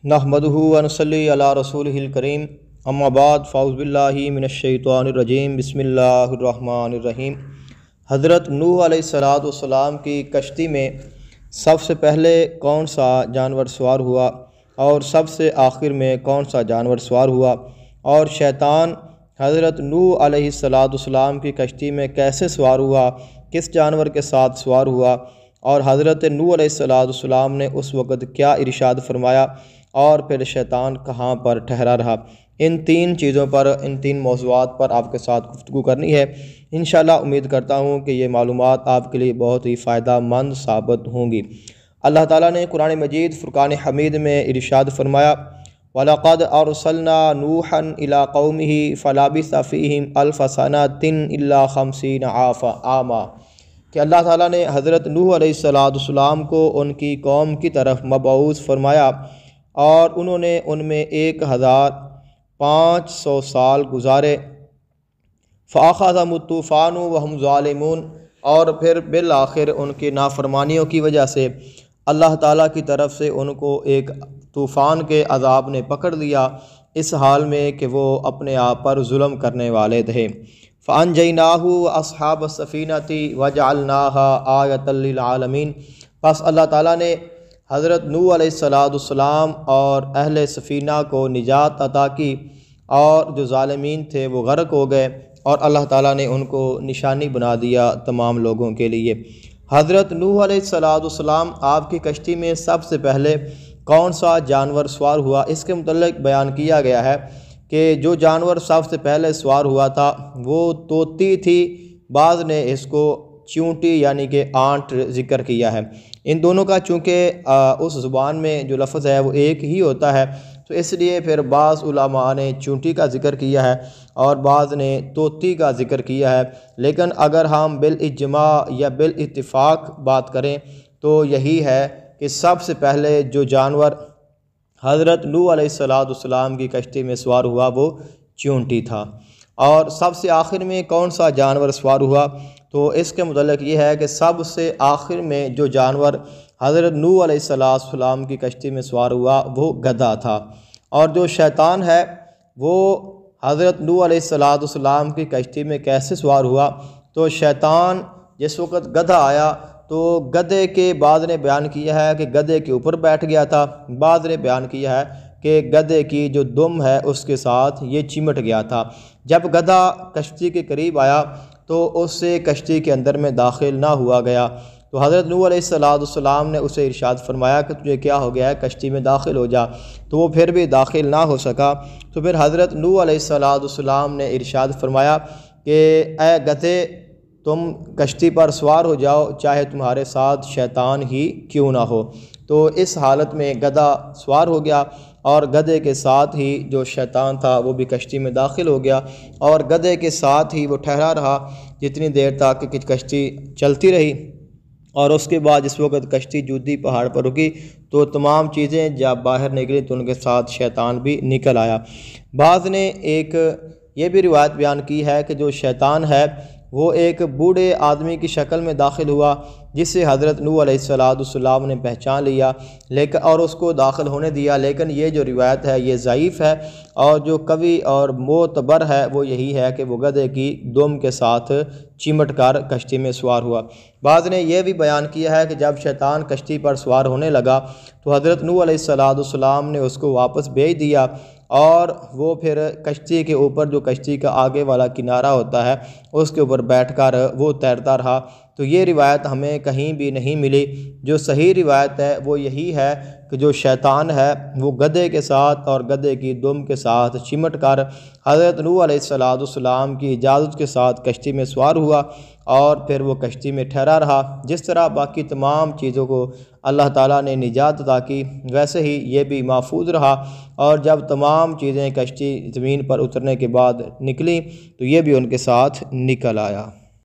نحمدہ و نصلی علی رسولہ الکریم اما بعد فاعوذ باللہ من الشیطان الرجیم بسم اللہ الرحمن الرحیم۔ حضرت نوح علیہ السلام کی کشتی میں سب سے پہلے کون سا جانور سوار ہوا اور سب سے آخر میں کون سا جانور سوار ہوا، اور شیطان حضرت نوح علیہ السلام کی کشتی میں کیسے سوار ہوا، کس جانور کے ساتھ سوار ہوا، اور حضرت نوح علیہ السلام نے اس وقت کیا ارشاد فرمایا، اور پھر شیطان کہاں پر ٹھہرا رہا۔ ان تین چیزوں پر، ان تین موضوعات پر آپ کے ساتھ گفتگو کرنی ہے۔ انشاءاللہ امید کرتا ہوں کہ یہ معلومات آپ کے لیے بہت ہی فائدہ مند ثابت ہوں گی۔ اللہ تعالیٰ نے قرآن مجید فرقان حمید میں ارشاد فرمایا، وَلَقَدْ أَرْسَلْنَا نُوحًا إِلَىٰ قَوْمِهِ فَلَبِثَ فِيهِمْ أَلْفَ سَنَةٍ إِلَّا 50 عَامًا، کہ اللہ تعالیٰ نے حضرت نوح علیہ السلام کو ان کی قوم کی طرف مبعوث فرمایا، اور انہوں نے ان میں 1500 سال گزارے۔ فَأَخَذَهُمُ الطُّوفَانُ وَهُمْ ظَالِمُونَ، اور پھر بالآخر ان کی نافرمانیوں کی وجہ سے اللہ تعالیٰ کی طرف سے ان کو ایک طوفان کے عذاب نے پکڑ لیا، اس حال میں کہ وہ اپنے آپ پر ظلم کرنے والے تھے۔ فَأَنجَيْنَاهُ وَأَصْحَابَ السَّفِينَةِ وَجَعَلْنَاهَا آیَةً لِّلْعَالَمِينَ، بس اللہ تعالیٰ نے حضرت نوح علیہ السلام اور اہل سفینہ کو نجات عطا کی، اور جو ظالمین تھے وہ غرق ہو گئے، اور اللہ تعالیٰ نے ان کو نشانی بنا دیا تمام لوگوں کے لیے۔ حضرت نوح علیہ السلام آپ کی کشتی میں سب سے پہلے کون سا جانور سوار ہوا، اس کے متعلق بیان کیا گیا ہے کہ جو جانور سب سے پہلے سوار ہوا تھا وہ طوطی تھی، بعض نے اس کو چیونٹی یعنی کہ آنٹ ذکر کیا ہے۔ ان دونوں کا چونکہ اس زبان میں جو لفظ ہے وہ ایک ہی ہوتا ہے، تو اس لیے پھر بعض علماء نے چیونٹی کا ذکر کیا ہے اور بعض نے طوطی کا ذکر کیا ہے، لیکن اگر ہم بالاجماع یا بالاتفاق بات کریں تو یہی ہے کہ سب سے پہلے جو جانور حضرت نوح علیہ السلام کی کشتی میں سوار ہوا وہ چیونٹی تھا۔ اور سب سے آخر میں کون سا جانور سوار ہوا، تو اس کے متعلق یہ ہے کہ سب سے آخر میں جو جانور حضرت نوح علیہ السلام کی کشتی میں سوار ہوا وہ گدھا تھا۔ اور جو شیطان ہے وہ حضرت نوح علیہ السلام کی کشتی میں کیسے سوار ہوا، تو شیطان جس وقت گدھا آیا تو گدھے کے بعض نے بیان کیا ہے کہ گدھے کے اوپر بیٹھ گیا تھا، بعض نے بیان کیا ہے کہ گدھے کی جو دم ہے اس کے ساتھ یہ چمٹ گیا تھا۔ جب گدھا کشتی کے قریب آیا تو اس سے کشتی کے اندر میں داخل نہ ہوا گیا، تو حضرت نوح علیہ السلام نے اسے ارشاد فرمایا کہ تجھے کیا ہو گیا ہے، کشتی میں داخل ہو جا، تو وہ پھر بھی داخل نہ ہو سکا۔ تو پھر حضرت نوح علیہ السلام نے ارشاد فرمایا کہ اے گدھے، تم کشتی پر سوار ہو جاؤ، چاہے تمہارے ساتھ شیطان ہی کیوں نہ ہو۔ تو اس حالت میں گدھا سوار ہو گیا، اور گدھے کے ساتھ ہی جو شیطان تھا وہ بھی کشتی میں داخل ہو گیا، اور گدھے کے ساتھ ہی وہ ٹھہرا رہا جتنی دیر تک کہ کشتی چلتی رہی۔ اور اس کے بعد جس وقت کشتی جودی پہاڑ پر رکی تو تمام چیزیں جب باہر نکلی تو ان کے ساتھ شیطان بھی نکل آیا۔ بعض نے ایک یہ بھی روایت بیان کی ہے کہ جو شیطان ہے وہ ایک بوڑھے آدمی کی شکل میں داخل ہوا، جسے حضرت نوح علیہ السلام نے پہچان لیا اور اس کو داخل ہونے دیا، لیکن یہ جو روایت ہے یہ ضعیف ہے، اور جو قوی اور معتبر ہے وہ یہی ہے کہ وہ گدھے کی دم کے ساتھ چمٹ کر کشتی میں سوار ہوا۔ بعض نے یہ بھی بیان کیا ہے کہ جب شیطان کشتی پر سوار ہونے لگا تو حضرت نوح علیہ السلام نے اس کو واپس بھیج دیا، اور وہ پھر کشتی کے اوپر، جو کشتی کا آگے والا کنارہ ہوتا ہے اس کے اوپر بیٹھ کر وہ تیرتا رہا۔ تو یہ روایت ہمیں کہیں بھی نہیں ملی۔ جو صحیح روایت ہے وہ یہی ہے کہ جو شیطان ہے وہ گدھے کے ساتھ اور گدھے کی دم کے ساتھ چمٹ کر حضرت نوح علیہ السلام کی اجازت کے ساتھ کشتی میں سوار ہوا، اور پھر وہ کشتی میں ٹھہرا رہا۔ جس طرح باقی تمام چیزوں کو اللہ تعالیٰ نے نجات عطا کی، ویسے ہی یہ بھی محفوظ رہا، اور جب تمام چیزیں کشتی زمین پر اترنے کے بعد نکلیں تو یہ بھی ان کے ساتھ نکل آیا۔